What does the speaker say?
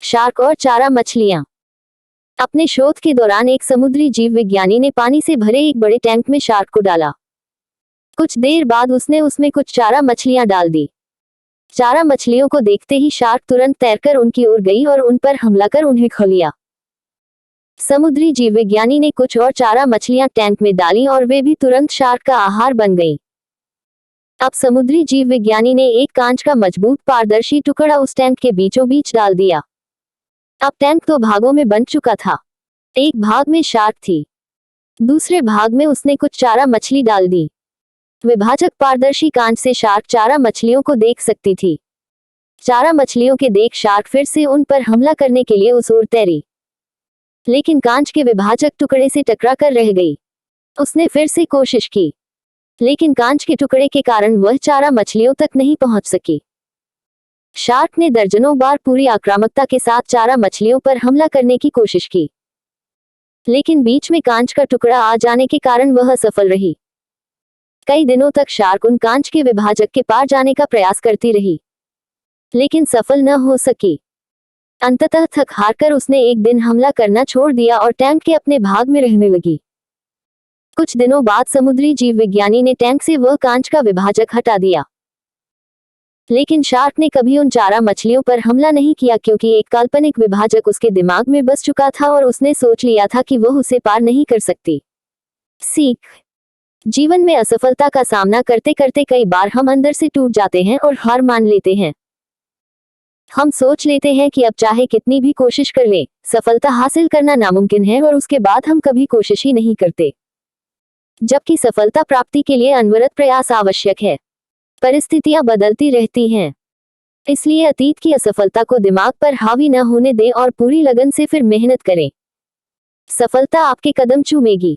Shark और चारा मछलियां। अपने शोध के दौरान एक समुद्री जीव विज्ञानी ने पानी से भरे एक बड़े टैंक में शार्क को डाला। कुछ देर बाद उसने उसमें कुछ चारा मछलियां डाल दी। चारा मछलियों को देखते ही शार्क तुरंत तैरकर उनकी ओर गई और उन पर हमला कर उन्हें खा लिया। समुद्री जीव विज्ञानी ने कुछ और चारा मछलियां टैंक में डाली और वे भी तुरंत शार्क का आहार बन गईं। अब समुद्री जीव विज्ञानी ने एक कांच का मजबूत पारदर्शी टुकड़ा उस टैंक के बीचों बीच डाल दिया। अब टैंक 2 भागों में बन चुका था। एक भाग में शार्क थी, दूसरे भाग में उसने कुछ चारा मछली डाल दी। विभाजक पारदर्शी कांच से शार्क चारा मछलियों को देख सकती थी। चारा मछलियों के देख शार्क फिर से उन पर हमला करने के लिए उस ओर तैरी, लेकिन कांच के विभाजक टुकड़े से टकरा कर रह गई। उसने फिर से कोशिश की, लेकिन कांच के टुकड़े के कारण वह चारा मछलियों तक नहीं पहुंच सकी। शार्क ने दर्जनों बार पूरी आक्रामकता के साथ चारा मछलियों पर हमला करने की कोशिश की, लेकिन बीच में कांच का टुकड़ा आ जाने के कारण वह असफल रही। कई दिनों तक शार्क उन कांच के विभाजक के पार जाने का प्रयास करती रही, लेकिन सफल न हो सकी। अंततः थक हारकर उसने एक दिन हमला करना छोड़ दिया और टैंक के अपने भाग में रहने लगी। कुछ दिनों बाद समुद्री जीव विज्ञानी ने टैंक से वह कांच का विभाजक हटा दिया, लेकिन शार्क ने कभी उन चारा मछलियों पर हमला नहीं किया, क्योंकि एक काल्पनिक विभाजक उसके दिमाग में बस चुका था और उसने सोच लिया था कि वह उसे पार नहीं कर सकती। सीख: जीवन में असफलता का सामना करते करते कई बार हम अंदर से टूट जाते हैं और हार मान लेते हैं। हम सोच लेते हैं कि अब चाहे कितनी भी कोशिश कर लें, सफलता हासिल करना नामुमकिन है और उसके बाद हम कभी कोशिश ही नहीं करते, जबकि सफलता प्राप्ति के लिए अनवरत प्रयास आवश्यक है। परिस्थितियां बदलती रहती हैं, इसलिए अतीत की असफलता को दिमाग पर हावी न होने दें और पूरी लगन से फिर मेहनत करें। सफलता आपके कदम चूमेगी।